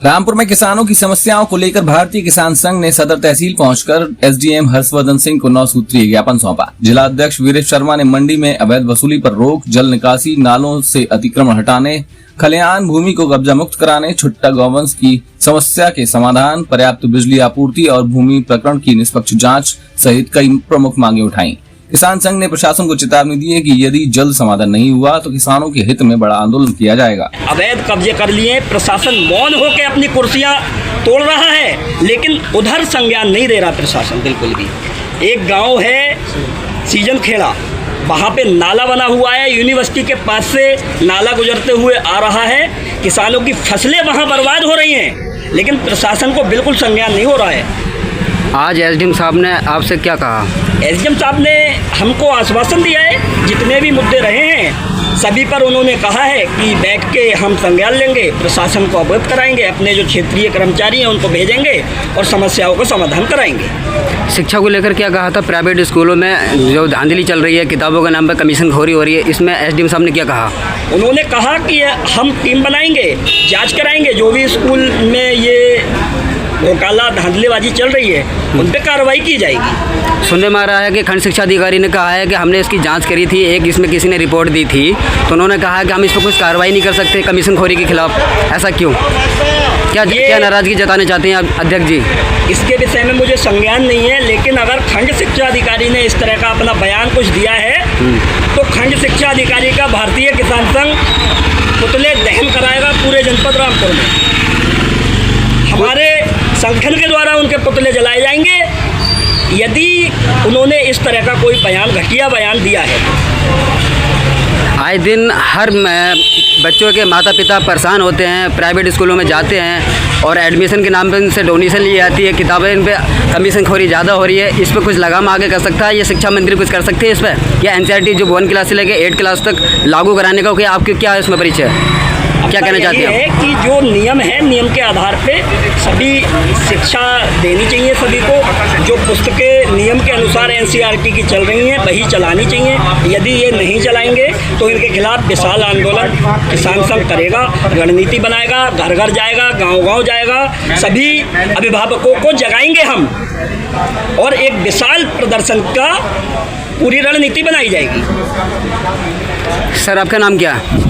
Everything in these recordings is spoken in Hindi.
रामपुर में किसानों की समस्याओं को लेकर भारतीय किसान संघ ने सदर तहसील पहुंचकर एसडीएम हर्षवर्धन सिंह को 9 सूत्रीय ज्ञापन सौंपा। जिला अध्यक्ष वीरेश शर्मा ने मंडी में अवैध वसूली पर रोक, जल निकासी, नालों से अतिक्रमण हटाने, खलिहान भूमि को कब्जा मुक्त कराने, छुट्टा गौवंश की समस्या के समाधान, पर्याप्त बिजली आपूर्ति और भूमि प्रकरण की निष्पक्ष जाँच सहित कई प्रमुख मांगे उठाई। किसान संघ ने प्रशासन को चेतावनी दी है कि यदि जल्द समाधान नहीं हुआ तो किसानों के हित में बड़ा आंदोलन किया जाएगा। अवैध कब्जे कर लिए, प्रशासन मौन होकर अपनी कुर्सियां तोड़ रहा है, लेकिन उधर संज्ञान नहीं दे रहा प्रशासन बिल्कुल भी। एक गांव है सीजन खेड़ा, वहाँ पे नाला बना हुआ है, यूनिवर्सिटी के पास से नाला गुजरते हुए आ रहा है, किसानों की फसलें वहाँ बर्बाद हो रही हैं, लेकिन प्रशासन को बिल्कुल संज्ञान नहीं हो रहा है। आज एसडीएम साहब ने आपसे क्या कहा? एसडीएम साहब ने हमको आश्वासन दिया है, जितने भी मुद्दे रहे हैं सभी पर उन्होंने कहा है कि बैठ के हम संज्ञान लेंगे, प्रशासन को अवगत कराएंगे, अपने जो क्षेत्रीय कर्मचारी हैं उनको भेजेंगे और समस्याओं का समाधान कराएंगे। शिक्षा को लेकर क्या कहा था? प्राइवेट स्कूलों में जो धांधली चल रही है, किताबों के नाम पर कमीशन खोरी हो रही है, इसमें एसडीएम साहब ने क्या कहा? उन्होंने कहा कि हम टीम बनाएंगे, जाँच कराएंगे, जो भी स्कूल में ये वकाला धांधलेबाजी चल रही है उन पर कार्रवाई की जाएगी। सुनने में आ रहा है कि खंड शिक्षा अधिकारी ने कहा है कि हमने इसकी जांच करी थी, एक इसमें किसी ने रिपोर्ट दी थी, तो उन्होंने कहा कि हम इस पर कुछ कार्रवाई नहीं कर सकते कमीशन खोरी के खिलाफ। ऐसा क्यों? क्या नाराजगी जताने चाहते हैं अध्यक्ष जी? इसके विषय में मुझे संज्ञान नहीं है, लेकिन अगर खंड शिक्षा अधिकारी ने इस तरह का अपना बयान कुछ दिया है तो खंड शिक्षा अधिकारी का भारतीय किसान संघ पुतले दहन कराएगा पूरे जनपद रामपुर में। हमारे संगठन के द्वारा उनके पुतले जलाए जाएंगे यदि उन्होंने इस तरह का कोई बयान, घटिया बयान दिया है। आए दिन हर बच्चों के माता पिता परेशान होते हैं, प्राइवेट स्कूलों में जाते हैं और एडमिशन के नाम पर इनसे डोनेशन ली जाती है, किताबें इन पर कमीशन खोरी ज़्यादा हो रही है। इस पर कुछ लगाम आगे कर सकता है? ये शिक्षा मंत्री कुछ कर सकते हैं इस पर? या एनसीईआरटी जो 1 क्लास से लेकर 8 क्लास तक लागू कराने का क्या आपके क्या इसमें परिचय है? क्या कहना चाहते हैं? है कि जो नियम है, नियम के आधार पे सभी शिक्षा देनी चाहिए सभी को। जो पुस्तकें नियम के अनुसार एनसीईआरटी की चल रही हैं वही चलानी चाहिए। यदि ये नहीं चलाएंगे तो इनके खिलाफ विशाल आंदोलन किसान संघ करेगा, रणनीति बनाएगा, घर घर जाएगा, गांव-गांव जाएगा, सभी अभिभावकों को जगाएंगे हम और एक विशाल प्रदर्शन का पूरी रणनीति बनाई जाएगी। सर आपका नाम क्या है?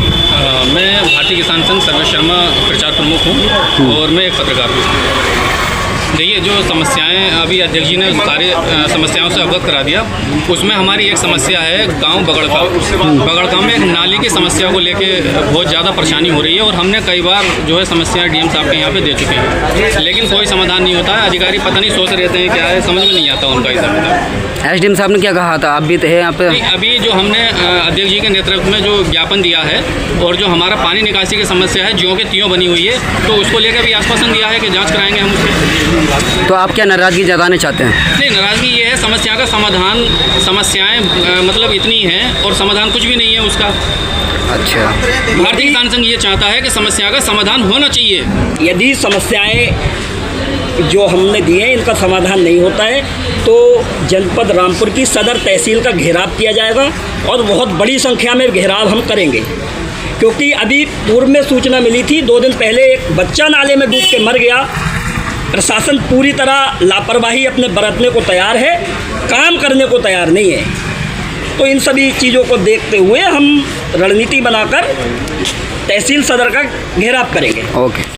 मैं भारतीय किसान संघ सर्वेश शर्मा प्रचार प्रमुख हूँ और मैं एक पत्रकार हूँ। देखिए, जो समस्याएं अभी अध्यक्ष जी ने सारे समस्याओं से अवगत करा दिया, उसमें हमारी एक समस्या है गांव बगड़का में एक नाली की समस्या को लेके बहुत ज़्यादा परेशानी हो रही है और हमने कई बार जो है समस्याएं डीएम साहब के यहाँ पे दे चुके हैं, लेकिन कोई समाधान नहीं होता है। अधिकारी पता नहीं सोच रहते हैं क्या है, समझ में नहीं आता उनका इधर। एसडीएम साहब ने क्या कहा था? आप भी थे यहाँ पे? अभी जो हमने अध्यक्ष जी के नेतृत्व में जो ज्ञापन दिया है और जो हमारा पानी निकासी की समस्या है, ज्यों के त्यों बनी हुई है, तो उसको लेकर भी आश्वासन दिया है कि जांच कराएंगे हम उससे। तो आप क्या नाराज़गी जताने चाहते हैं? नहीं, नाराज़गी ये है समस्या का समाधान, समस्याएं मतलब इतनी हैं और समाधान कुछ भी नहीं है उसका। अच्छा, भारतीय किसान संघ ये चाहता है कि समस्या का समाधान होना चाहिए। यदि समस्याएं जो हमने दिए हैं इनका समाधान नहीं होता है तो जनपद रामपुर की सदर तहसील का घेराव किया जाएगा और बहुत बड़ी संख्या में घेराव हम करेंगे, क्योंकि अभी पूर्व में सूचना मिली थी 2 दिन पहले एक बच्चा नाले में डूब के मर गया। प्रशासन पूरी तरह लापरवाही अपने बरतने को तैयार है, काम करने को तैयार नहीं है। तो इन सभी चीज़ों को देखते हुए हम रणनीति बनाकर तहसील सदर का घेराव करेंगे। ओके।